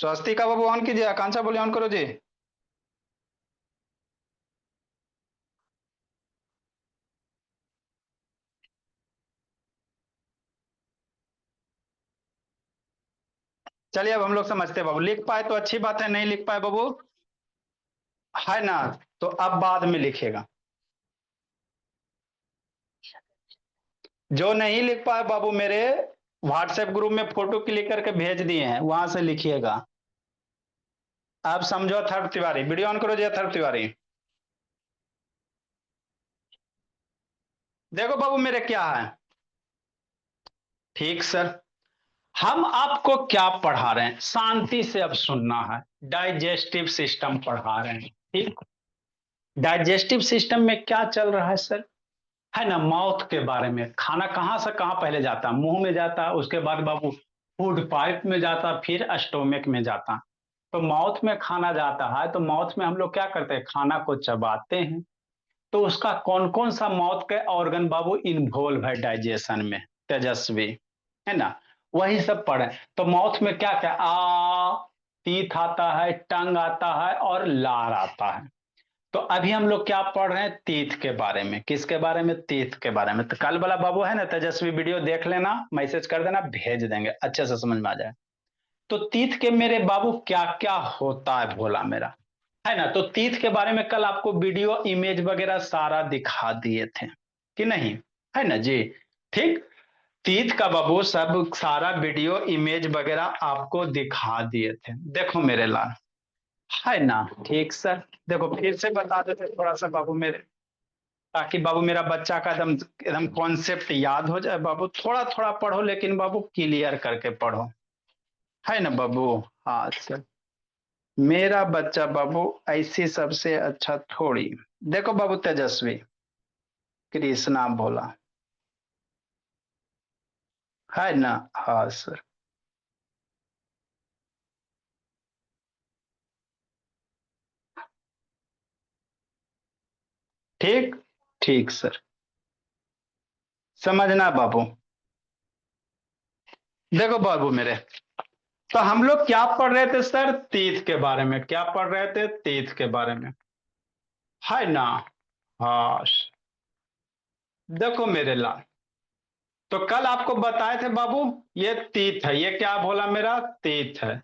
स्वस्तिका बाबू on कीजिए, आकांक्षा बोले on करो जी। चलिए अब हम लोग समझते हैं बाबू, लिख पाए तो अच्छी बात है, नहीं लिख पाए बाबू है ना, तो अब बाद में लिखेगा। जो नहीं लिख पाए बाबू मेरे व्हाट्सएप ग्रुप में फोटो क्लिक करके भेज दिए हैं, वहां से लिखिएगा। आप समझो अथर्व तिवारी, वीडियो ऑन करो जी अथर्व तिवारी। देखो बाबू मेरे क्या है। ठीक सर। हम आपको क्या पढ़ा रहे हैं, शांति से अब सुनना है। डाइजेस्टिव सिस्टम पढ़ा रहे हैं, ठीक। डाइजेस्टिव सिस्टम में क्या चल रहा है सर, है ना, माउथ के बारे में। खाना कहां से कहां पहले जाता, मुंह में जाता, उसके बाद बाबू फूड पाइप में जाता, फिर स्टोमिक में जाता। तो माउथ में खाना जाता है, तो माउथ में हम लोग क्या करते हैं, खाना को चबाते हैं। तो उसका कौन कौन सा माउथ के ऑर्गन बाबू इन्वॉल्व है डाइजेशन में, तेजस्वी, है ना, वही सब पढ़े। तो माउथ में क्या क्या, टीथ आता है, टंग आता है और लार आता है। तो अभी हम लोग क्या पढ़ रहे हैं, तीत के बारे में। किसके बारे में, तीत के बारे में। तो कल वाला बाबू है ना तेजस्वी, वीडियो देख लेना, मैसेज कर देना, भेज देंगे, अच्छे से समझ में आ जाए। तो तीत के मेरे बाबू क्या क्या होता है भोला मेरा, है ना। तो तीत के बारे में कल आपको वीडियो इमेज वगैरह सारा दिखा दिए थे कि नहीं, है ना जी। ठीक। तीत का बाबू सब सारा वीडियो इमेज वगैरह आपको दिखा दिए थे, देखो मेरे लाल, है ना। ठीक सर। देखो फिर से बता देते थोड़ा सा बाबू मेरे, ताकि बाबू मेरा बच्चा का एकदम एकदम कॉन्सेप्ट याद हो जाए बाबू। थोड़ा थोड़ा पढ़ो लेकिन बाबू क्लियर करके पढ़ो, है ना बाबू। हाँ सर। मेरा बच्चा बाबू ऐसी सबसे अच्छा थोड़ी। देखो बाबू तेजस्वी, कृष्णा भोला, है ना। हाँ सर। ठीक। ठीक सर। समझना बाबू। देखो बाबू मेरे, तो हम लोग क्या पढ़ रहे थे सर, तीर्थ के बारे में। क्या पढ़ रहे थे, तीर्थ के बारे में, है ना। हाँ। देखो मेरे लाल, तो कल आपको बताए थे बाबू, ये तीत है, ये क्या बोला मेरा, तीत है।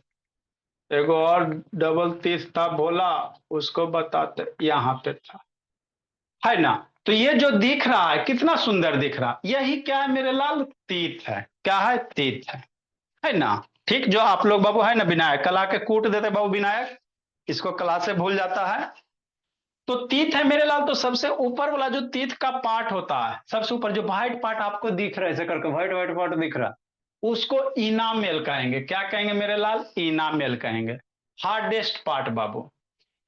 एगो और डबल तीत था बोला, उसको बताते, यहाँ पे था, है ना। तो ये जो दिख रहा है कितना सुंदर दिख रहा, यही क्या है मेरे लाल, तीत है। क्या है, तीत है ना। ठीक। जो आप लोग बाबू है ना, विनायक कल आके कूट देते बाबू विनायक, इसको क्लास से भूल जाता है। तो तीत है मेरे लाल, तो सबसे ऊपर वाला जो तीत का पार्ट होता है, सबसे ऊपर जो व्हाइट पार्ट आपको दिख रहा है, ऐसे करके व्हाइट व्हाइट पार्ट दिख रहा है, उसको इनामेल कहेंगे। क्या कहेंगे मेरे लाल, इनामेल कहेंगे। हार्डेस्ट पार्ट बाबू।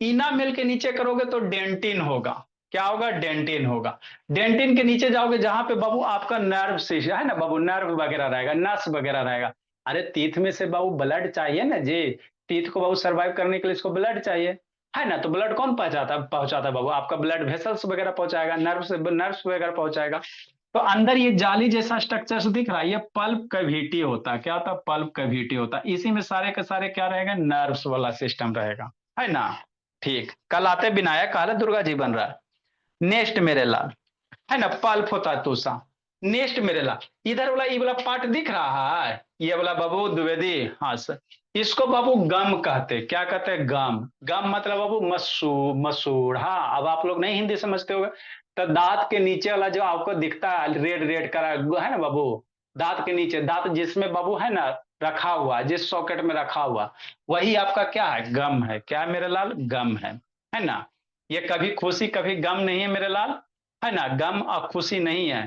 इनामेल के नीचे करोगे तो डेंटिन होगा। क्या होगा, डेंटिन होगा। डेंटिन के नीचे जाओगे जहां पे बाबू आपका नर्व सिस्टम है ना बाबू, नर्व वगैरह रहेगा, नस वगैरह रहेगा। अरे तीत में से बाबू ब्लड चाहिए ना जी, तीत को बाबू सर्वाइव करने के लिए इसको ब्लड चाहिए, है ना। तो ब्लड कौन पहुंचाता है बाबू, आपका ब्लड वेसल्स वगैरह पहुंचाएगा, नर्व से नर्व्स वगैरह पहुंचाएगा। तो अंदर ये जाली जैसा स्ट्रक्चर दिख रहा है, ये पल्प कैविटी होता है। क्या होता है, पल्प कैविटी होता है। इसी में सारे के सारे क्या रहेगा, नर्व्स वाला सिस्टम रहेगा, है ना। ठीक। कल आते विनायक काले दुर्गा जी बन रहा है। नेक्स्ट मेरे लाल, है ना, पल्प होता है तूसा। नेक्स्ट मेरे लाल, इधर वाला ये वाला पार्ट दिख रहा है, ये वाला बाबू द्विवेदी, हाँ सर। इसको बाबू गम कहते, क्या कहते हैं, गम। गम मतलब बाबू मसूड़। हाँ, अब आप लोग नहीं हिंदी समझते होगे, तो दांत के नीचे वाला जो आपको दिखता है रेड रेड करा है ना बाबू, दांत के नीचे, दांत जिसमें बाबू है ना रखा हुआ, जिस सॉकेट में रखा हुआ, वही आपका क्या है, गम है। क्या है मेरे लाल, गम है ना। ये कभी खुशी कभी गम नहीं है मेरे लाल, है ना। गम और खुशी नहीं है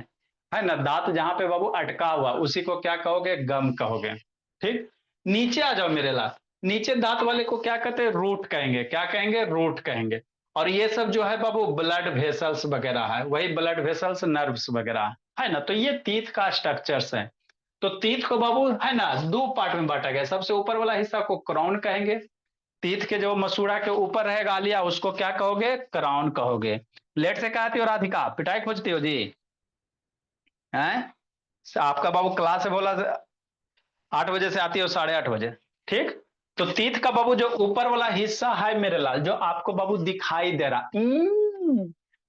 ना। दांत जहां पे बाबू अटका हुआ उसी को क्या कहोगे, गम कहोगे। ठीक। नीचे आ जाओ मेरे लाल, नीचे दांत वाले को क्या कहते हैं, रूट कहेंगे। क्या कहेंगे, रूट कहेंगे। और ये सब जो है बाबू ब्लड वेसल्स वगैरह है, वही ब्लड वेसल्स नर्व्स वगैरह है ना। तो ये तीत का स्ट्रक्चर्स है। तो तीत को बाबू है ना दो पार्ट में बांटा गया। सबसे ऊपर वाला हिस्सा को क्राउन कहेंगे। तीत के जो मसूड़ा के ऊपर रहेगा आलिया, उसको क्या कहोगे, क्राउन कहोगे। लेट से कहती हो राधिका, पिटाई खोजती हो जी, हैं। आपका बाबू क्लास से बोला 8 बजे से आती हो 8:30 बजे, ठीक। तो तीत का बाबू जो ऊपर वाला हिस्सा है मेरे लाल, जो आपको बाबू दिखाई दे रहा,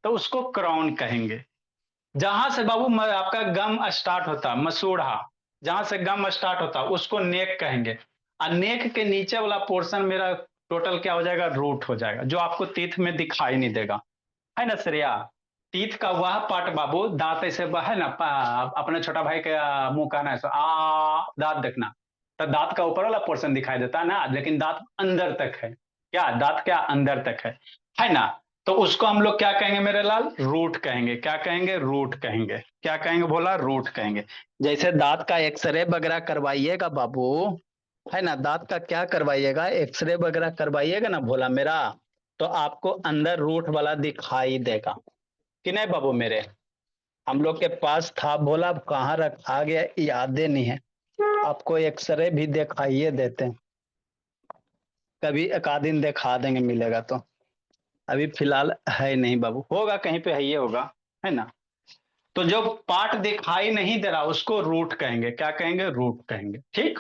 तो उसको क्राउन कहेंगे। जहां से बाबू आपका गम स्टार्ट होता, मसूड़ा, जहां से गम स्टार्ट होता उसको नेक कहेंगे। और नेक के नीचे वाला पोर्शन मेरा टोटल क्या हो जाएगा, रूट हो जाएगा, जो आपको तीत में दिखाई नहीं देगा, है ना श्रेया। तीत का वह पार्ट बाबू, दांत ऐसे है ना, अपने छोटा भाई का मुंह कहना है दांत देखना, तो दांत का ऊपर वाला पोर्शन दिखाई देता है ना, लेकिन दांत अंदर तक है, क्या दांत क्या अंदर तक है ना। तो उसको हम लोग क्या कहेंगे मेरे लाल, रूट कहेंगे। क्या कहेंगे, रूट कहेंगे। क्या कहेंगे बोला, रूट कहेंगे। जैसे दांत का एक्सरे वगैरह करवाइएगा बाबू, है ना, दांत का क्या करवाइएगा, एक्सरे वगैरह करवाइएगा ना भोला मेरा, तो आपको अंदर रूट वाला दिखाई देगा कि नहीं बाबू मेरे। हम लोग के पास था भोला, कहाँ रखा गया याद नहीं है, आपको एक्सरे भी दिखाइए देते हैं, कभी एक आध दिन दिखा देंगे मिलेगा तो। अभी फिलहाल है नहीं बाबू, होगा कहीं पे, है ये होगा, है ना। तो जो पार्ट दिखाई नहीं दे रहा उसको रूट कहेंगे। क्या कहेंगे, रूट कहेंगे, ठीक।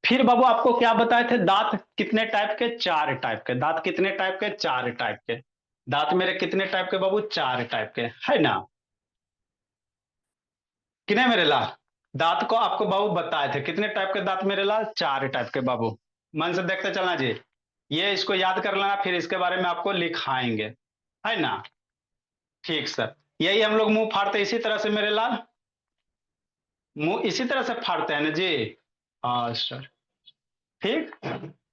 फिर बाबू आपको क्या बताए थे, दांत कितने टाइप के, चार टाइप के। दांत कितने टाइप के, चार टाइप के। दांत मेरे कितने टाइप के बाबू, चार टाइप के, है ना, कि नहीं मेरे लाल। दांत को आपको बाबू बताए थे कितने टाइप के दांत मेरे लाल, चार टाइप के बाबू। मन से देखते चलना जी, ये इसको याद कर लेना, फिर इसके बारे में आपको लिखाएंगे, है ना। ठीक सर, यही हम लोग मुंह फाड़ते इसी तरह से मेरे लाल, मुंह इसी तरह से फाड़ते हैं ना जी। हाँ सर, ठीक।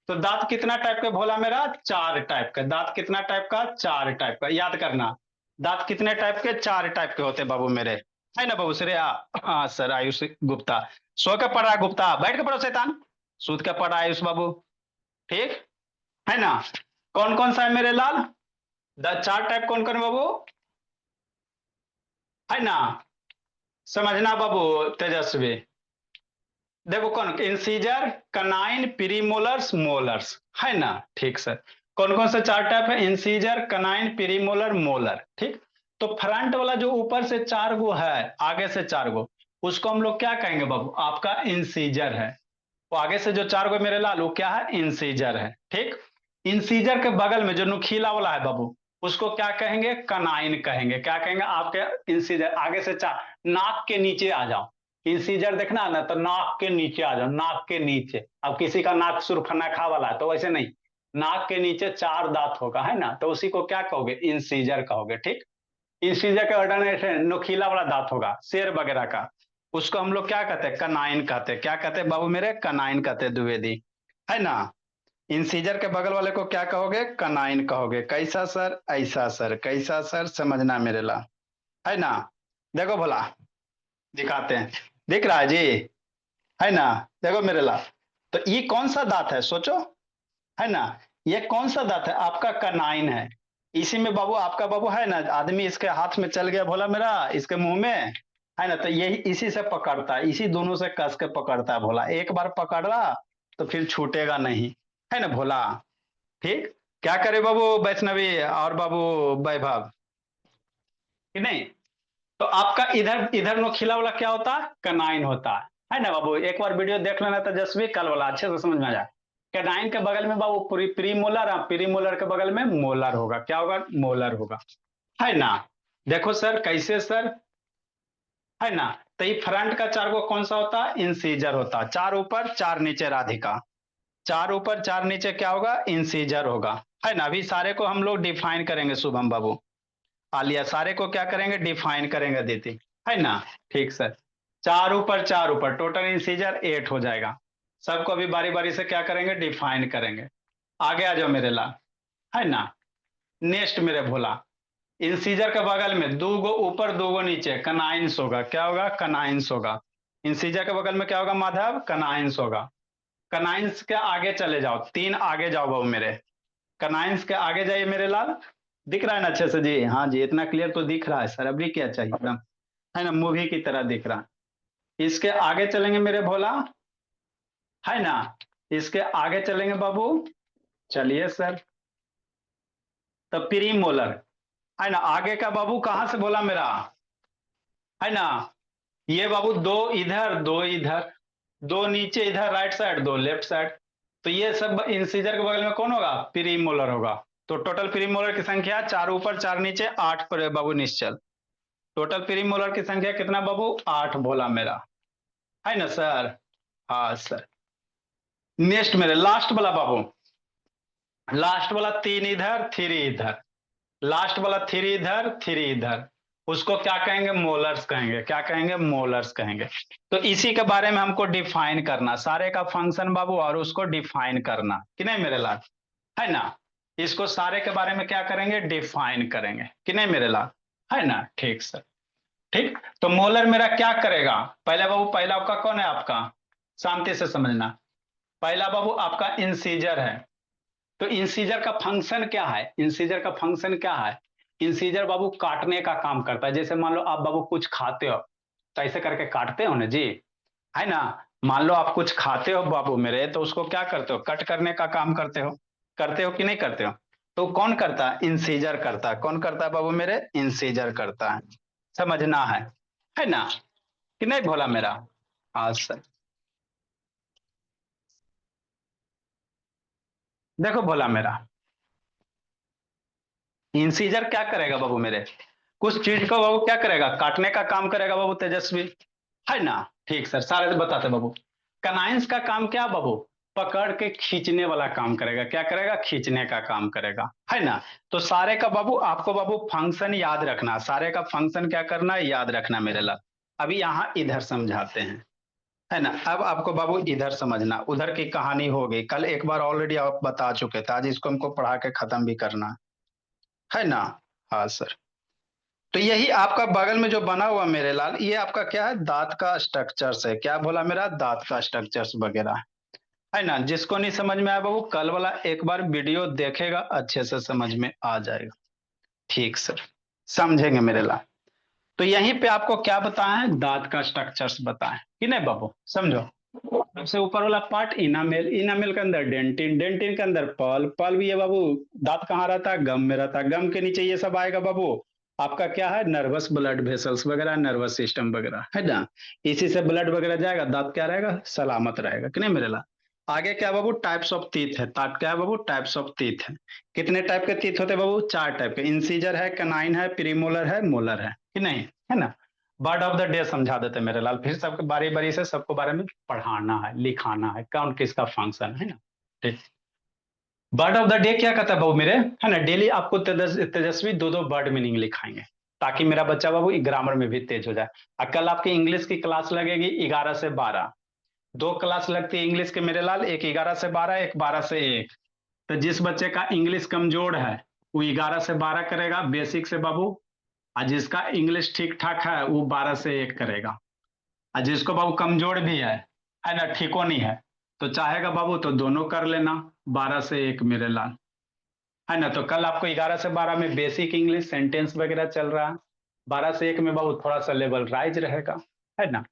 तो दांत कितना टाइप का भोला मेरा, चार टाइप का। दांत कितना टाइप का, चार टाइप का, याद करना। दांत कितने टाइप के, चार टाइप के होते बाबू मेरे, है ना बाबू श्रेया। हाँ सर, आयुष गुप्ता। सो के पढ़ रहा है गुप्ता, बैठ के पढ़ो शैतान। सूद के पढ़ रहा है आयुष बाबू, ठीक, है ना। कौन कौन सा है मेरे लाल, चार टाइप कौन कौन बाबू, है ना। समझना बाबू तेजस्वी, देखो कौन, इंसीजर, कनाइन, प्रीमोलर्स, मोलर्स, है ना। ठीक सर, कौन कौन से चार टाइप है, इंसीजर, कनाइन, प्रीमोलर, मोलर, ठीक। तो फ्रंट वाला जो ऊपर से चार गो है, आगे से चार गो, उसको हम लोग क्या कहेंगे बाबू, आपका इंसीजर है। वो आगे से जो चार गो मेरे लाल, वो क्या है, इंसीजर है, ठीक। इंसीजर के बगल में जो नुकीला वाला है बाबू, उसको क्या कहेंगे, कनाइन कहेंगे। क्या कहेंगे, आपके इंसीजर आगे से चार, नाक के नीचे आ जाओ। इंसीजर देखना है ना, तो नाक के नीचे आ जाओ, नाक के नीचे। अब किसी का नाक सुर्खनखा वाला है तो वैसे नहीं, नाक के नीचे चार दांत होगा, है ना, तो उसी को क्या कहोगे, इंसीजर कहोगे, ठीक। इंसीजर के ऑर्डिनेशन नुकीला वाला दांत होगा शेर वगैरह का, उसको हम लोग क्या कहते हैं, कनाइन कहते हैं। क्या कहते हैं बाबू मेरे, कनाइन कहते हैं द्विवेदी, है ना। इंसीजर के बगल वाले को क्या कहोगे, कनाइन कहोगे। कैसा सर, ऐसा सर, कैसा सर, समझना मेरे ला, है ना। देखो भला, दिखाते हैं, दिख रहा है जी, है ना। देखो मेरे ला, तो ये कौन सा दांत है सोचो, है ना। ये कौन सा दांत है, आपका कनाइन है। इसी में बाबू आपका बाबू है ना, आदमी इसके हाथ में चल गया भोला मेरा, इसके मुंह में, है ना, तो यही इसी से पकड़ता है, इसी दोनों से कस के पकड़ता है भोला। एक बार पकड़ा तो फिर छूटेगा नहीं, है ना भोला, ठीक। क्या करे बाबू वैष्णवी और बाबू वैभव, कि नहीं। तो आपका इधर इधर नोखिला वाला क्या होता है, कनाइन होता है ना बाबू। एक बार वीडियो देख लेना तेजस्वी, कल वाला अच्छे से समझ में आ जाए। कैनाइन के बगल में बाबू प्री मोलर, प्री मोलर के बगल में मोलर होगा। क्या होगा, मोलर होगा, है ना। देखो सर कैसे सर, है ना। तो ये फ्रंट का चार को कौन सा होता है, इंसीजर होता है। चार ऊपर चार नीचे राधिका, चार ऊपर चार नीचे क्या होगा, इंसीजर होगा, है ना। अभी सारे को हम लोग डिफाइन करेंगे शुभम बाबू, आलिया, सारे को क्या करेंगे, डिफाइन करेंगे दीदी, है ना। ठीक सर, चार ऊपर टोटल इंसीजर 8 हो जाएगा। सबको अभी बारी बारी से क्या करेंगे, डिफाइन करेंगे। आगे आ जाओ मेरे लाल, है ना। नेक्स्ट मेरे भोला, इंसीजर के बगल में दो गो ऊपर दो गो नीचे, कनाइंस होगा। क्या होगा, कनाइंस होगा। इंसीजर के बगल में क्या होगा माधव, कनाइंस होगा। कनाइंस के आगे चले जाओ, तीन आगे जाओ बाबू मेरे, कनाइंस के आगे जाइए मेरे लाल। दिख रहा है ना अच्छे से जी, हाँ जी, इतना क्लियर तो दिख रहा है सर, अभी क्या चाहिए एकदम, है ना, मूवी की तरह दिख रहा है। इसके आगे चलेंगे मेरे भोला, है ना। इसके आगे चलेंगे बाबू, चलिए सर। तो प्री मोलर, है ना। आगे का बाबू कहां से बोला मेरा, है ना। ये बाबू दो इधर दो इधर, दो नीचे इधर राइट साइड, दो लेफ्ट साइड, तो ये सब इंसीजर के बगल में कौन होगा? प्रीमोलर होगा। तो टोटल प्रीमोलर की संख्या 4 ऊपर 4 नीचे 8 पर बाबू निश्चल। टोटल प्रीमोलर की संख्या कितना बाबू? 8 बोला मेरा, है ना सर? हाँ सर। नेक्स्ट मेरे लास्ट वाला बाबू, लास्ट वाला 3 इधर 3 इधर, लास्ट वाला 3 इधर 3 इधर, उसको क्या कहेंगे? मोलर्स कहेंगे। क्या कहेंगे? मोलर्स कहेंगे। तो इसी के बारे में हमको डिफाइन करना, सारे का फंक्शन बाबू और उसको डिफाइन करना कि नहीं मेरे लाल, है ना? इसको सारे के बारे में क्या करेंगे? डिफाइन करेंगे कि नहीं मेरे लाल, है ना? ठीक सर। ठीक, तो मोलर मेरा क्या करेगा? पहले बाबू, पहला आपका कौन है? आपका शांति से समझना, पहला बाबू आपका इंसीजर है। तो इंसीजर का फंक्शन क्या है? इंसीजर का फंक्शन क्या है? इंसीजर बाबू काटने का काम करता है। जैसे मान लो आप बाबू कुछ खाते हो तो ऐसे करके काटते हो ना जी, है ना? मान लो आप कुछ खाते हो बाबू मेरे, तो उसको क्या करते हो? कट करने का काम करते हो कि नहीं करते हो? तो कौन करता है? इंसीजर करता है। कौन करता है बाबू मेरे? इंसीजर करता है। समझना है ना? कि नहीं भोला मेरा? हाँ सर। देखो भोला मेरा, इंसीजर क्या करेगा बाबू मेरे? कुछ चीज को बाबू क्या करेगा? काटने का काम करेगा बाबू तेजस्वी, है ना? ठीक सर, सारे बताते बाबू। कनाइंस का काम क्या बाबू? पकड़ के खींचने वाला काम करेगा। क्या करेगा? खींचने का काम करेगा, है ना? तो सारे का बाबू आपको बाबू फंक्शन याद रखना, सारे का फंक्शन क्या करना है? याद रखना मेरे लाल। अभी यहाँ इधर समझाते हैं, है ना? अब आपको बाबू इधर समझना, उधर की कहानी हो गई, कल एक बार ऑलरेडी आप बता चुके थे, आज इसको हमको पढ़ा के खत्म भी करना है ना? हाँ सर। तो यही आपका बगल में जो बना हुआ मेरे लाल, ये आपका क्या है? दांत का स्ट्रक्चर्स है। क्या बोला मेरा? दांत का स्ट्रक्चर्स वगैरह, है ना? जिसको नहीं समझ में आया बाबू, कल वाला एक बार वीडियो देखेगा, अच्छे से समझ में आ जाएगा। ठीक सर, समझेंगे मेरे लाल। तो यहीं पे आपको क्या बताएं? दांत का स्ट्रक्चर्स बताएं कि नहीं बाबू, समझो। सबसे ऊपर वाला पार्ट इनामेल, इनामेल के अंदर डेंटिन, डेंटिन के अंदर पल, पल भी है बाबू। दांत कहाँ रहता है? गम में रहता है। गम के नीचे ये सब आएगा बाबू, आपका क्या है? नर्वस ब्लड वेसल्स वगैरह, नर्वस सिस्टम वगैरह, है ना? इसी से ब्लड वगैरह जाएगा, दांत क्या रहेगा? सलामत रहेगा कि नहीं मेरे ला? आगे क्या बाबू? टाइप्स ऑफ टीथ है। ताट क्या है बाबू? टाइप्स ऑफ टीथ है। कितने टाइप के टीथ होते हैं बाबू? 4 टाइप के। इंसीजर है, कैनाइन है, प्रीमोलर है, मोलर है कि नहीं, है ना? वर्ड ऑफ द डे समझा देते मेरे लाल, फिर सबके बारी बारी से सबको बारे में पढ़ाना है, लिखाना है, कौन किसका फंक्शन है ना। ठीक, वर्ड ऑफ द डे क्या कहता है बाबू मेरे, है ना? डेली आपको तेजस्वी दो दो वर्ड मीनिंग लिखाएंगे, ताकि मेरा बच्चा बाबू ग्रामर में भी तेज हो जाए। और कल आपकी इंग्लिश की क्लास लगेगी 11 से 12, 2 क्लास लगती है इंग्लिश के मेरे लाल, एक 11 से 12, एक 12 से 1। तो जिस बच्चे का इंग्लिश कमजोर है वो 11 से 12 करेगा बेसिक से बाबू, और जिसका इंग्लिश ठीक ठाक है वो 12 से 1 करेगा। और जिसको बाबू कमजोर भी है ना, ठीको नहीं है, तो चाहेगा बाबू तो दोनों कर लेना, 12 से 1 मेरे लाल, है ना? तो कल आपको 11 से 12 में बेसिक इंग्लिश सेंटेंस वगैरह चल रहा है, 12 से 1 में बाबू थोड़ा सा लेवल राइज रहेगा, है ना?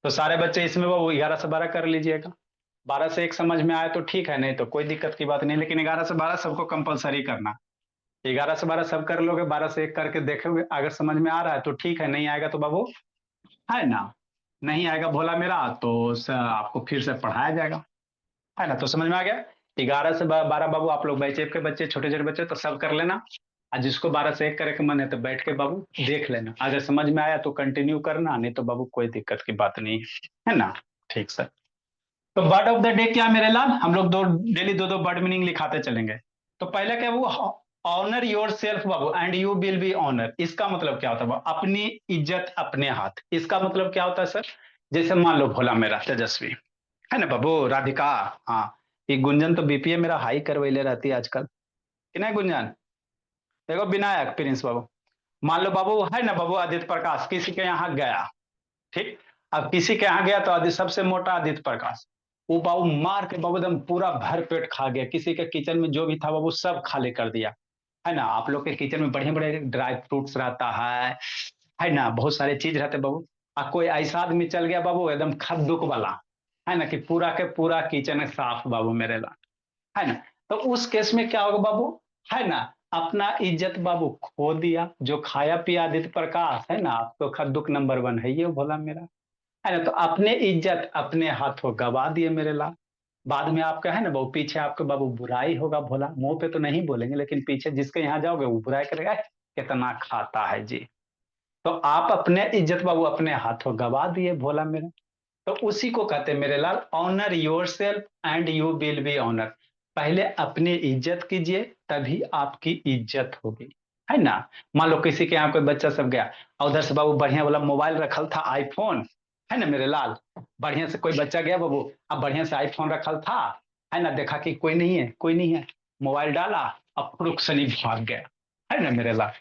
तो सारे बच्चे इसमें बाबू 11 से 12 कर लीजिएगा। 12 से 1 समझ में आए तो ठीक है, नहीं तो कोई दिक्कत की बात नहीं, लेकिन 11 से 12 सबको कंपलसरी करना। 11 से 12 सब कर लोगे, 12 से 1 करके देखोगे, अगर समझ में आ रहा है तो ठीक है, नहीं आएगा तो बाबू, है ना, नहीं आएगा भोला मेरा तो आपको फिर से पढ़ाया जाएगा, है ना? तो समझ में आ गया। 11 से 12 बाबू आप लोग बैचे के बच्चे, छोटे छोटे बच्चे तो सब कर लेना, और जिसको 12 से 1 करे के मन है तो बैठ के बाबू देख लेना, अगर समझ में आया तो कंटिन्यू करना, नहीं तो बाबू कोई दिक्कत की बात नहीं है ना? ठीक सर। तो वर्ड ऑफ द डे क्या मेरे लाल? हम लोग दो डेली दो दो वर्ड मीनिंग लिखाते चलेंगे। तो पहले क्या वो, honour yourself babu and you will be honour. इसका मतलब क्या होता है बाबू? अपनी इज्जत अपने हाथ। इसका मतलब क्या होता है सर? जैसे मान लो भोला मेरा तेजस्वी, है ना बाबू, राधिका, हाँ, ये गुंजन तो बीपीए मेरा हाई करवैले रहती है आजकल, कि नहीं गुंजन? देखो विनायक प्रिंस बाबू, मान लो बाबू, है ना बाबू, आदित्य प्रकाश किसी के यहाँ गया, ठीक, अब किसी के यहाँ गया तो आदि सबसे मोटा आदित्य प्रकाश, वो बाबू मार के बाबू एकदम पूरा भर पेट खा गया, किसी के किचन में जो भी था बाबू सब खाली कर दिया, है ना? आप लोग के किचन में बढ़िया बढ़िया ड्राई फ्रूट्स रहता है ना, बहुत सारे चीज रहते बाबू। और कोई ऐसा आदमी चल गया बाबू एकदम खद्दुक वाला, है ना, कि पूरा के पूरा किचन है साफ बाबू मेरे ला, है ना? तो उस केस में क्या होगा बाबू, है ना, अपना इज्जत बाबू खो दिया, जो खाया पिया आदित्य प्रकाश, है ना, आपको खद्दुक नंबर 1 है ये भोला मेरा, है ना? तो अपने इज्जत अपने हाथों गवा दिए मेरे लाल, बाद में आपका है ना बाबू, पीछे आपके बाबू बुराई होगा भोला, मुंह पे तो नहीं बोलेंगे लेकिन पीछे जिसके यहाँ जाओगे वो बुराई करेगा, "ए, कितना खाता है जी"। तो आप अपने इज्जत बाबू अपने हाथों गवा दिए भोला मेरा। तो उसी को कहते हैं मेरे लाल, honour yourself and you will be honour. पहले अपनी इज्जत कीजिए, तभी आपकी इज्जत होगी, है ना। मान लो किसी के यहाँ कोई बच्चा सब गया और उधर से बाबू बढ़िया वाला मोबाइल रखल था, आईफोन, है ना मेरे लाल। बढ़िया से कोई बच्चा गया बाबू, अब बढ़िया से आईफोन रखल था, है ना, देखा कि कोई नहीं है, कोई नहीं है, मोबाइल डाला, अब फुरुक से नहीं भाग गया, है ना मेरे लाल।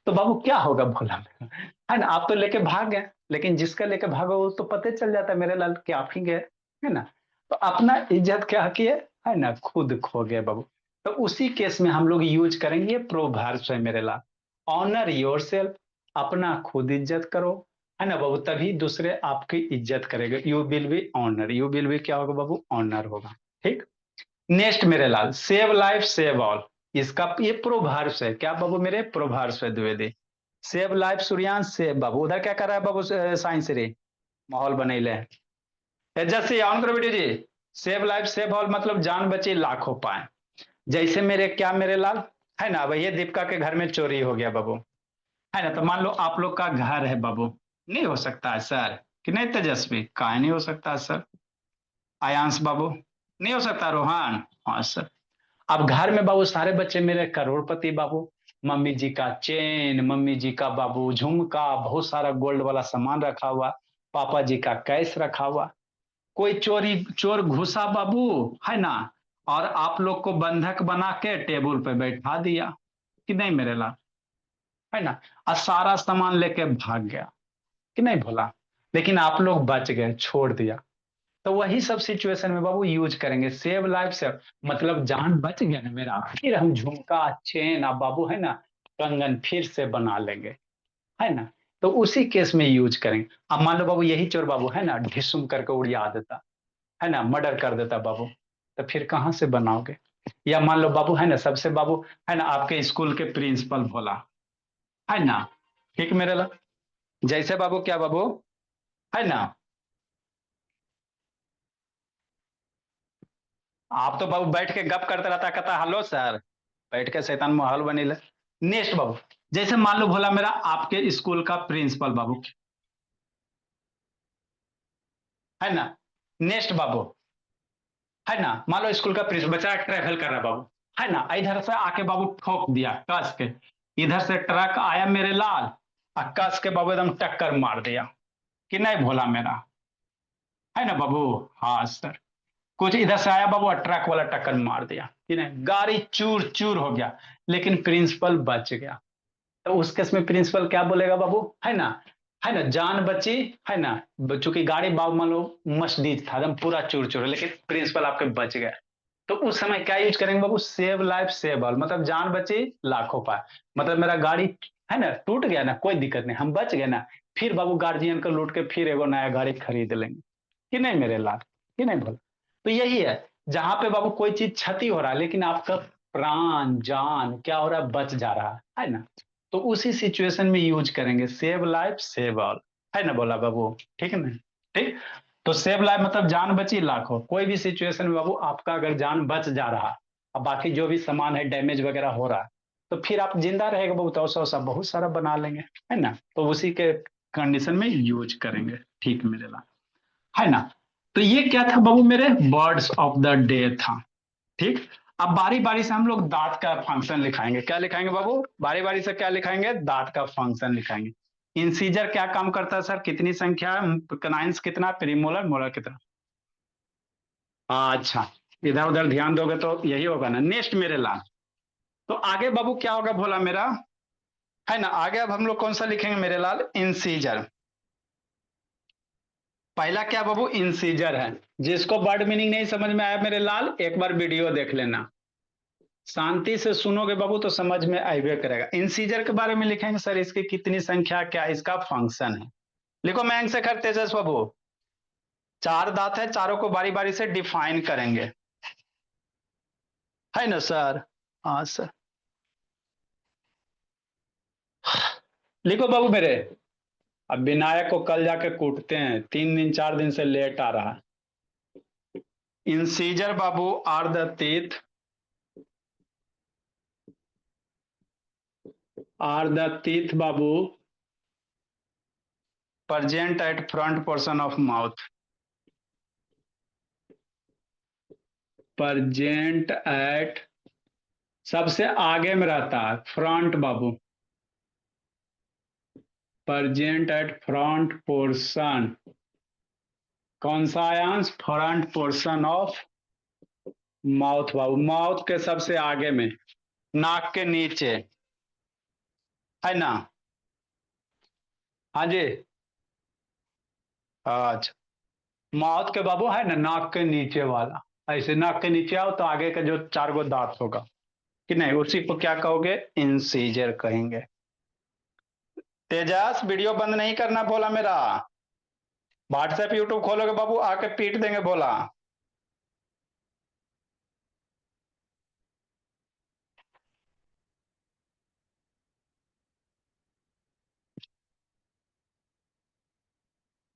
तो बाबू क्या होगा भोला में, है ना, आप तो लेके भाग गए, लेकिन जिसका लेके भागो वो तो पता चल जाता है मेरे लाल कि आप ही गए, है ना। तो अपना इज्जत क्या किए, है ना, खुद खो गए बाबू। तो उसी केस में हम लोग यूज करेंगे प्रोवर्ब्स है मेरे लाल। ऑनर योर सेल्फ, अपना खुद इज्जत करो, है ना बाबू, तभी दूसरे आपकी इज्जत करेंगे। You will be honour, you will be क्या होगा बाबू, ऑनर होगा। ठीक। नेक्स्ट मेरे लाल, सेव लाइफ सेव ऑल। इसका ये प्रोवर्ब्स है, क्या बाबू मेरे, प्रोवर्ब्स है Dwivedi. Save life Suryansh save बाबू, उधर क्या कर रहा है बाबू, साइंस रे माहौल बनैले हैं। तेजस्वी ऑन करो बेटी जी। सेव लाइफ सेव ऑल मतलब जान बचे लाखों पाए। जैसे मेरे क्या मेरे लाल, है ना, भैया दीपिका के घर में चोरी हो गया बाबू, है ना, तो मान लो आप लोग का घर है बाबू, नहीं हो सकता है सर, कि नहीं तेजस्वी, काहे नहीं हो सकता है सर। आयांश बाबू, नहीं हो सकता रोहन, हाँ सर। अब घर में बाबू सारे बच्चे मेरे करोड़पति बाबू, मम्मी जी का चेन, मम्मी जी का बाबू झुमका, बहुत सारा गोल्ड वाला सामान रखा हुआ, पापा जी का कैश रखा हुआ। कोई चोर घुसा बाबू, है ना, और आप लोग को बंधक बना के टेबल पे बैठा दिया, कि नहीं मेरे लाल, है ना, और सारा सामान लेके भाग गया, कि नहीं भोला। लेकिन आप लोग बच गए, छोड़ दिया। तो वही सब सिचुएशन में बाबू यूज करेंगे, सेव लाइफ से मतलब जान बच गया ना मेरा, फिर हम झुमका चेन अब बाबू, है ना, कंगन फिर से बना लेंगे, है ना। तो उसी केस में यूज करेंगे। अब मान लो बाबू यही चोर बाबू, है ना, ढिसुम करके उड़िया देता, है ना, मर्डर कर देता बाबू, तो फिर कहाँ से बनाओगे। या मान लो बाबू, है ना, सबसे बाबू, है ना, आपके स्कूल के प्रिंसिपल भोला, है ना, ठीक मेरे ला, जैसे बाबू क्या बाबू, है ना। आप तो बाबू बैठ के गप करते रहता, कहता हेलो सर, बैठ के शैतान माहौल बनेला। नेक्स्ट बाबू, जैसे मान लो भोला मेरा आपके स्कूल का प्रिंसिपल बाबू, है ना। नेक्स्ट बाबू, है ना, मान लो स्कूल का प्रिंसिपल बच्चा ट्रैवल कर रहा है बाबू, है ना, इधर से आके बाबू ठोक दिया कस के, इधर से ट्रक आया मेरे लाल, और कस के बाबू एकदम टक्कर मार दिया, कि नहीं भोला मेरा, है ना बाबू। हाँ सर। कुछ इधर से आया बाबू और ट्रक वाला टक्कर मार दिया, कि नहीं, गाड़ी चूर चूर हो गया, लेकिन प्रिंसिपल बच गया। तो उस केस में प्रिंसिपल क्या बोलेगा बाबू, है ना, है ना, जान बची, है ना, चूंकि गाड़ी बाबू मान लो मस्जिद था एकदम पूरा चूर चूर, लेकिन प्रिंसिपल आपके बच गए। तो उस समय क्या यूज करेंगे बाबू, सेव लाइफ सेव ऑल, मतलब जान बची लाखों पाए। मतलब मेरा गाड़ी, है ना, टूट गया ना, कोई दिक्कत नहीं, हम बच गए ना, फिर बाबू गार्जियन को लूट के फिर एगो नया गाड़ी खरीद लेंगे, कि नहीं मेरे लाल, कि नहीं बोल। तो यही है, जहां पे बाबू कोई चीज क्षति हो रहा है लेकिन आपका प्राण जान क्या हो रहा है, बच जा रहा है ना। तो उसी सिचुएशन में यूज करेंगे सेव लाइफ सेव ऑल, है ना बोला बाबू, ठीक है ना। ठीक। तो सेव लाइफ मतलब जान बची लाखों, कोई भी सिचुएशन में बाबू आपका अगर जान बच जा रहा है, अब बाकी जो भी सामान है डैमेज वगैरह हो रहा है, तो फिर आप जिंदा रहेगा बाबू, तो ऐसा बहुत सारा बना लेंगे, है ना। तो उसी के कंडीशन में यूज करेंगे, ठीक मेरे ला, है ना। तो ये क्या था बाबू मेरे, बर्ड्स ऑफ द डे था। ठीक। अब बारी बारी से हम लोग दांत का फंक्शन लिखाएंगे, क्या लिखाएंगे बाबू, बारी बारी से क्या लिखाएंगे, दांत का फंक्शन लिखाएंगे। इंसीजर क्या काम करता है सर, कितनी संख्या, कनाइंस कितना, प्रीमोलर मोलर कितना। अच्छा, इधर उधर ध्यान दोगे तो यही होगा ना। नेक्स्ट मेरे ला, तो आगे बाबू क्या होगा भोला मेरा, है ना, आगे अब हम लोग कौन सा लिखेंगे मेरे लाल, इंसीजर। पहला क्या बाबू, इंसीजर है। जिसको वर्ड मीनिंग नहीं समझ में आया मेरे लाल, एक बार वीडियो देख लेना, शांति से सुनोगे बाबू तो समझ में आइबे करेगा। इंसीजर के बारे में लिखेंगे सर, इसकी कितनी संख्या, क्या इसका फंक्शन है। लिखो मैं से कर तेजस बाबू, चार दांत है, चारों को बारी बारी से डिफाइन करेंगे, है ना सर। हाँ सर। लिखो बाबू मेरे, अब विनायक को कल जाके कूटते हैं, 3 दिन 4 दिन से लेट आ रहा है। Incisor babu are the teeth babu present at front portion of mouth, present at सबसे आगे में रहता है front Babu, present at front portion, कौन सा Aayansh, front portion of mouth Babu, mouth के सबसे आगे में, नाक के नीचे, है ना। हाँ जी। अच्छा, माउथ के बाबू है ना, नाक के नीचे वाला, ऐसे नाक के नीचे आओ तो आगे का जो चार गो दांत होगा कि नहीं, उसी को क्या कहोगे, इंसीजर कहेंगे। तेजस वीडियो बंद नहीं करना बोला मेरा, व्हाट्सएप यूट्यूब खोलोगे बाबू आके पीट देंगे बोला।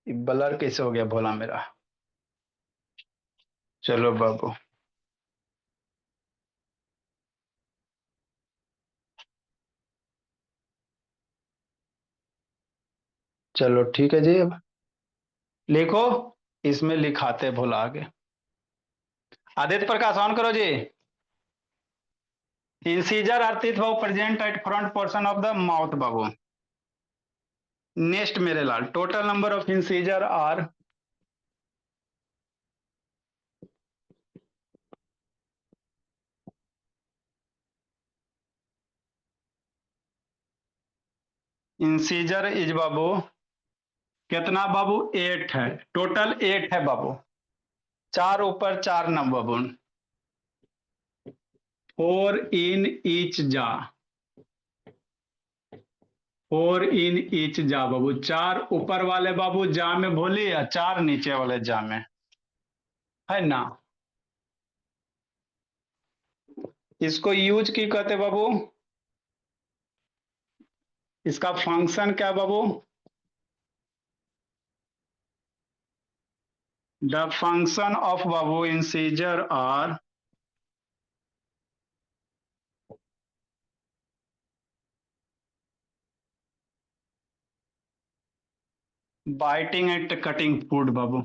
ब्लर कैसे हो गया बोला मेरा। चलो बाबू, चलो ठीक है जी, अब लिखो, इसमें लिखाते भूल आगे। आदित्य प्रकाश ऑन करो जी। इंसीजर अर्थित बाबू present at front portion of the mouth बाबू। नेक्स्ट मेरे लाल, total number of incisor are, incisor is बाबू कितना बाबू, 8 है, टोटल 8 है बाबू, चार ऊपर चार न बाबू, 4 इन ईच जा, 4 इन ईच जा बाबू, चार ऊपर वाले बाबू जा में भोली या चार नीचे वाले जा में, है ना। इसको यूज की कहते बाबू, इसका फंक्शन क्या बाबू, द फंक्शन ऑफ बाबू incisor are biting and cutting food बाबू,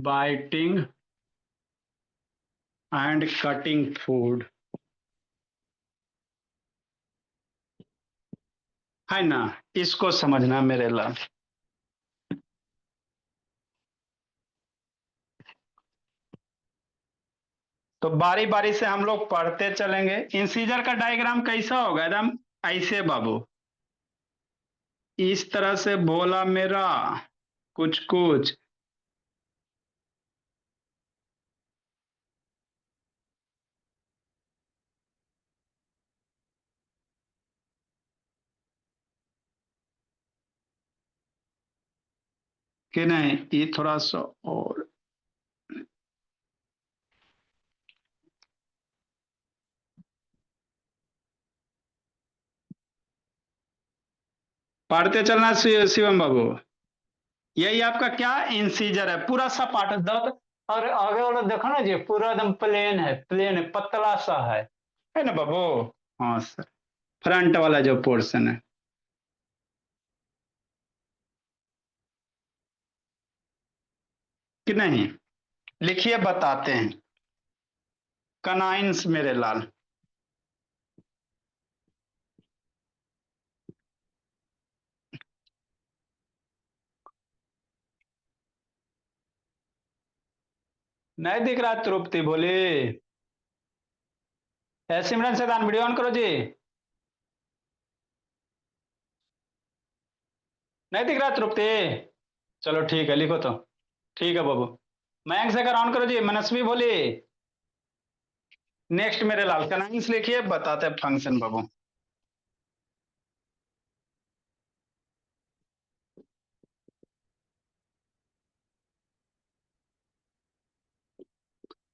बाइटिंग एंड कटिंग फूड, है ना। इसको समझना मेरे लाल। तो बारी बारी से हम लोग पढ़ते चलेंगे। इंसीजर का डायग्राम कैसा होगा, एकदम ऐसे बाबू, इस तरह से बोला मेरा, कुछ कुछ कि नहीं, ये थोड़ा सा और पढ़ते चलना शिवम बाबू। यही आपका क्या इंसीजर है, पूरा सा पार्ट दर्द, और आगे वाला देखो ना जी, पूरा एकदम प्लेन है, प्लेन है, पतला सा है ना बाबू। हाँ सर, फ्रंट वाला जो पोर्शन है कि नहीं, लिखिए बताते हैं। कनाइंस मेरे लाल, नहीं दिख रहा तृप्ति बोली, सिमरन सैदान वीडियो ऑन करो जी, नहीं दिख रहा तृप्ति। चलो ठीक है, लिखो तो, ठीक है बाबू। मयंक शेखर ऑन करो जी, मनस्वी बोली। नेक्स्ट मेरे लाल, कनाइंस लिखिए, बताते हैं फंक्शन बाबू।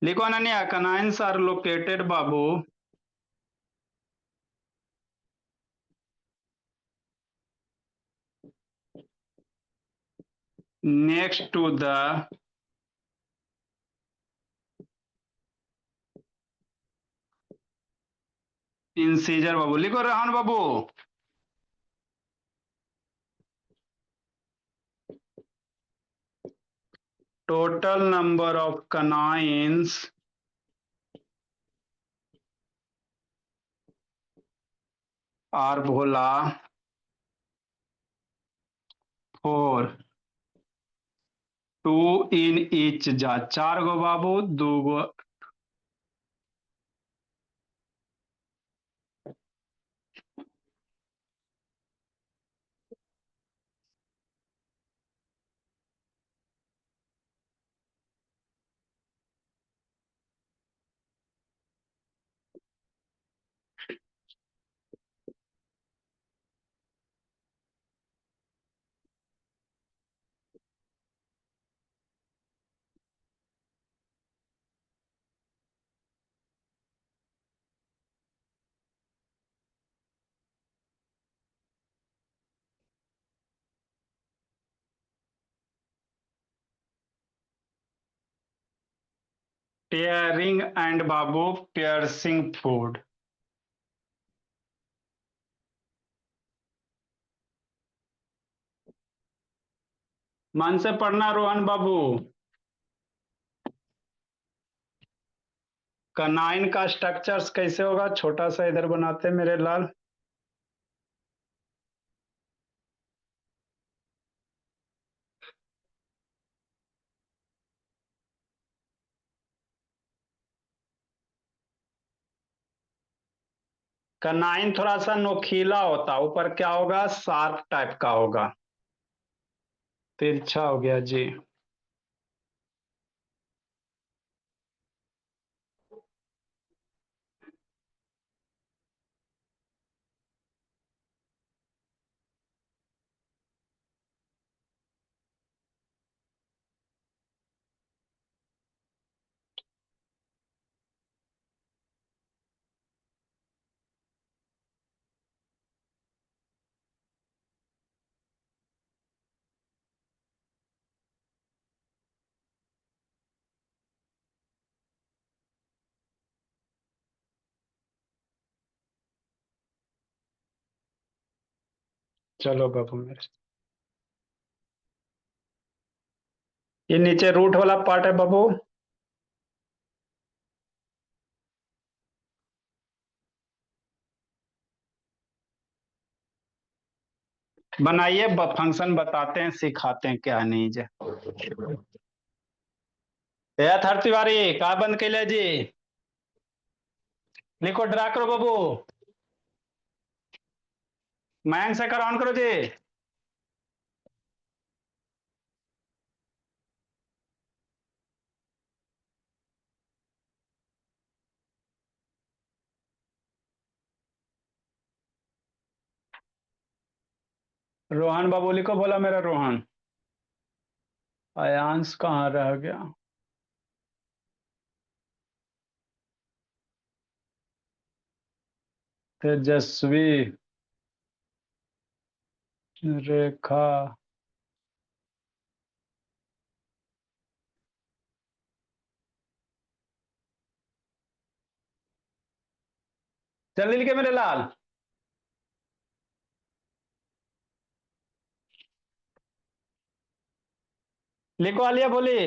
लिखो अनन्या, कनाइंस आर लोकेटेड बाबू next to the इंसीजर बाबू लिखो, रेहान बाबू। Total number of canines are Bhola four two in each jaw, 4 गो बाबू, 2 गो। पेयरिंग एंड बाबू पियर्सिंग फूड। मन से पढ़ना रोहन बाबू। कनाइन का स्ट्रक्चर्स कैसे होगा, छोटा सा इधर बनाते हैं मेरे लाल। कनाइन थोड़ा सा नोकीला होता, ऊपर क्या होगा, शार्प टाइप का होगा। तिरछा हो गया जी। चलो बाबू मेरे, ये नीचे रूट वाला पार्ट है बाबू। बनाइए, फंक्शन बताते हैं, सिखाते हैं क्या नहीं जे। थर तिवारी कहा बंद कैले जी। लिखो, ड्रा करो बाबू। मयंक से कर ऑन करो जी। रोहन बाबू लिखो, बोला मेरा रोहन। अयांश कहाँ रह गया। तेजस्वी, रेखा, जल्दी लिखे मेरे लाल। लिखो आलिया बोली।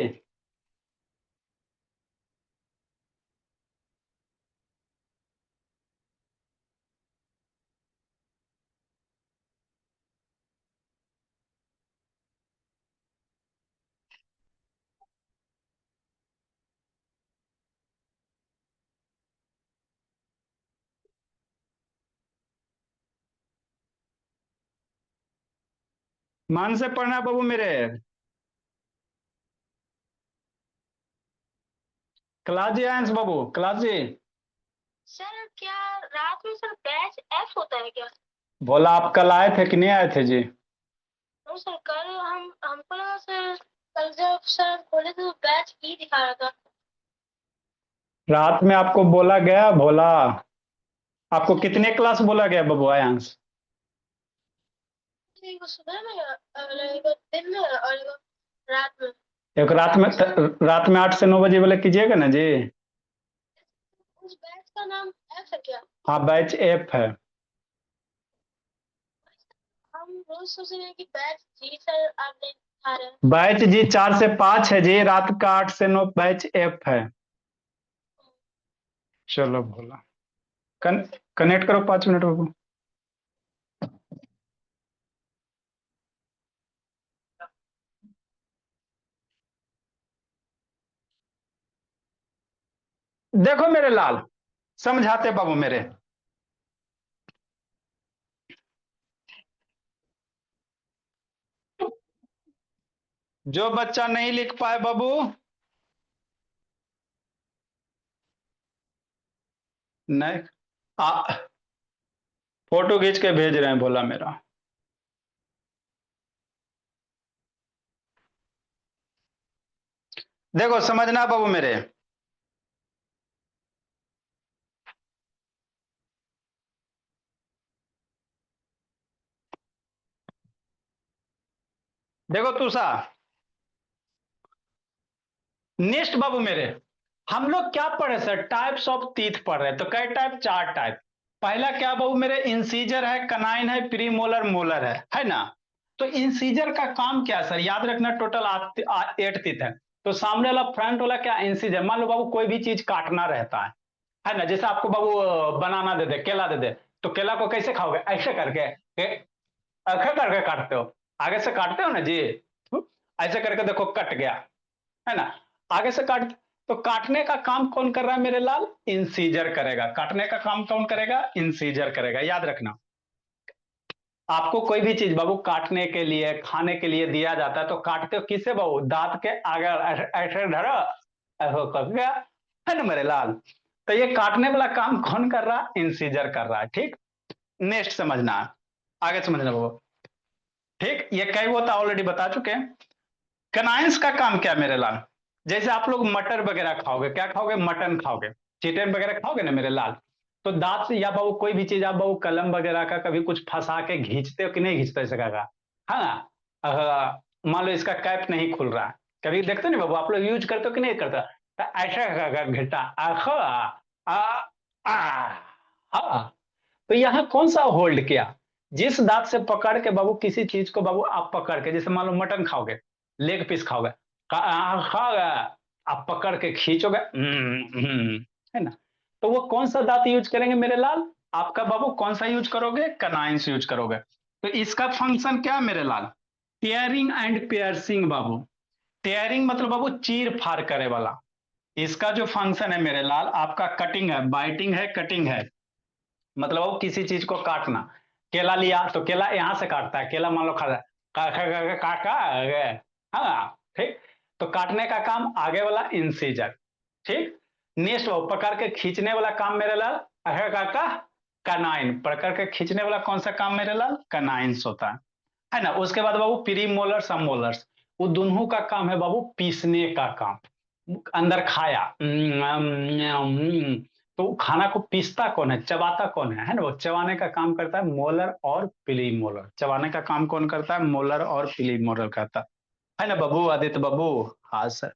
मन से पढ़ना बाबू मेरे। क्लास जी आयंस बाबू, क्लास जी। सर क्या रात में सर बैच एफ होता है क्या? बोला आप कल आए थे कि नहीं आए थे जी। नहीं सर, कल हमको लगा सर, कल जब सर बोले थे तो बैच ई दिखा रहा था। रात में आपको बोला गया भोला, आपको कितने क्लास बोला गया बाबू आयांश। एक सुबह में और एक दिन में और एक रात में। एक रात में 8 से 9 बजे वाला कीजिएगा ना जी। उस बैच का नाम F है क्या? हाँ बैच एफ है। हम रोज सोच रहे हैं कि बैच जी सर आप नहीं दिखा रहे हैं। बैच जी 4 से 5 है जी, रात का 8 से 9 बैच एफ है। चलो बोला कनेक्ट करो 5 मिनट बाबू। देखो मेरे लाल, समझाते बाबू मेरे। जो बच्चा नहीं लिख पाए बाबू, नहीं फोटो खींच के भेज रहे हैं बोला मेरा। देखो समझना बाबू मेरे, देखो तुषा, नेक्स्ट बाबू मेरे, हम लोग क्या पढ़े सर? टाइप्स ऑफ टीथ पढ़ रहे हैं। तो कई टाइप? 4 टाइप। पहला क्या बाबू मेरे? इंसीजर है, कनाइन है, प्रीमोलर, मोलर है ना? तो इंसीजर का काम क्या सर? याद रखना टोटल 8 टीथ है। तो सामने वाला फ्रंट वाला क्या? इंसीजर। मान लो बाबू कोई भी चीज काटना रहता है ना? जैसे आपको बाबू बनाना दे दे, केला दे दे, तो केला को कैसे खाओगे? ऐसे करके, ऐसे करके काटते हो, आगे से काटते हो ना जी, ऐसे करके देखो कट गया, है ना? आगे से काट, तो काटने का काम कौन कर रहा है मेरे लाल? इंसीजर करेगा। काटने का काम कौन करेगा? इंसीजर करेगा। याद रखना, आपको कोई भी चीज बाबू काटने के लिए, खाने के लिए दिया जाता है तो काटते हो किससे बाबू? दांत के आगे ऐसे धरो, ऐसे कर गया, है ना मेरे लाल? तो ये काटने वाला काम कौन कर रहा है? इंसीजर कर रहा है। ठीक, नेक्स्ट समझना है, आगे समझना बाबू। ठीक, ये कई वो तो ऑलरेडी बता चुके हैं। कनाइंस का काम क्या मेरे लाल? जैसे आप लोग मटर वगैरह खाओगे, क्या खाओगे? मटन खाओगे, चिकन वगैरह खाओगे ना मेरे लाल, तो दांत से या बाबू कोई भी चीज आप बाबू कलम वगैरह का कभी कुछ फंसा के घींचते हो कि नहीं घींचते इसका का? हाँ, मान लो इसका कैप नहीं खुल रहा है, कभी देखते नहीं बाबू, आप लोग यूज करते हो कि नहीं करते? तो ऐसा घिटा हाँ। तो यहाँ कौन सा होल्ड किया? जिस दांत से पकड़ के बाबू किसी चीज को बाबू आप पकड़ के, जैसे मान लो मटन खाओगे, लेग पीस खाओगे, खाओगे, आप पकड़ के खींचोगे, है ना? तो वो कौन सा दांत यूज करेंगे मेरे लाल? आपका बाबू कौन सा यूज करोगे? कनाइंस यूज करोगे। तो इसका फंक्शन क्या है मेरे लाल? टेयरिंग एंड पियर्सिंग बाबू। टेयरिंग मतलब बाबू चीर फाड़ करे वाला। इसका जो फंक्शन है मेरे लाल, आपका कटिंग है, बाइटिंग है, कटिंग है। मतलब वो किसी चीज को काटना। केला लिया तो केला यहां से काटता है, केला मान लो खा काका, हाँ ठीक। तो काटने का काम आगे वाला इंसीजर। ठीक, नेक्स्ट वो पकड़ के खींचने वाला काम मेरे लाल काका कनाइन। पकड़ के खींचने वाला कौन सा काम मेरे लाल? कनाइंस होता है ना? उसके बाद बाबू प्री मोलर्स, सब मोलर्स, वो दोनों का काम है बाबू पीसने का काम। अंदर खाया, तो खाना को पीसता कौन है? चबाता कौन है ना? वो चबाने का काम करता है मोलर और प्ली मोलर। चबाने का काम कौन करता है? मोलर और प्ली मोलर करता है ना बाबू? आदित्य बाबू, हाँ सर,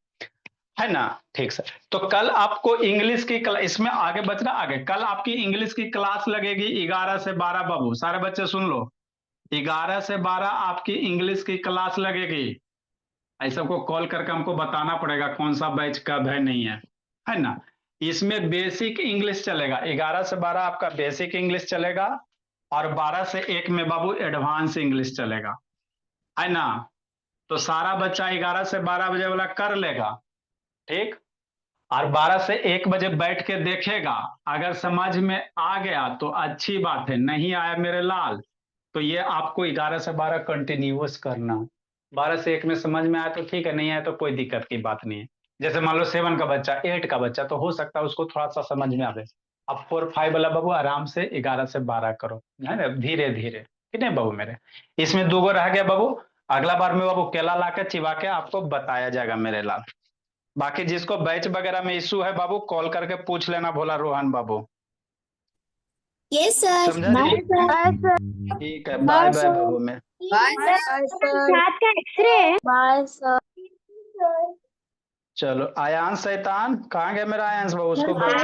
है ना? ठीक सर। तो कल आपको इंग्लिश की क्लास, इसमें आगे बचना आगे, कल आपकी इंग्लिश की क्लास लगेगी 11 से 12 बाबू, सारे बच्चे सुन लो। 11 से 12 आपकी इंग्लिश की क्लास लगेगी। ऐसा को कॉल करके हमको बताना पड़ेगा कौन सा बैच कब है, नहीं है ना? इसमें बेसिक इंग्लिश चलेगा, 11 से 12 आपका बेसिक इंग्लिश चलेगा, और 12 से 1 में बाबू एडवांस इंग्लिश चलेगा, है ना? तो सारा बच्चा 11 से 12 बजे वाला कर लेगा। ठीक, और 12 से 1 बजे बैठ के देखेगा। अगर समझ में आ गया तो अच्छी बात है, नहीं आया मेरे लाल तो ये आपको 11 से 12 कंटिन्यूअस करना। 12 से 1 में समझ में आया तो ठीक है, नहीं आया तो कोई दिक्कत की बात नहीं है। जैसे मान लो 7 का बच्चा, 8 का बच्चा, तो हो सकता है उसको थोड़ा सा समझ में आवे। अब 4 5 वाला बाबू आराम से 11 से 12 करो, है ना? धीरे धीरे, ठीक है बाबू मेरे? इसमें 2 गो रह गया बाबू। अगला बार में बाबू केला ला के चिबा के आपको बताया जाएगा मेरे लाल। बाकी जिसको बैच वगैरह में इशू है बाबू, कॉल करके पूछ लेना, भोला रोहन बाबू। Yes sir. समझा बाय जी? सर। ठीक है, बाय बाय बाबू में। Bye sir. रात का एक्सरे है। Bye sir. चलो आयांश शैतान कहाँ गया मेरा आयांश बाबू? उसको बेल्ट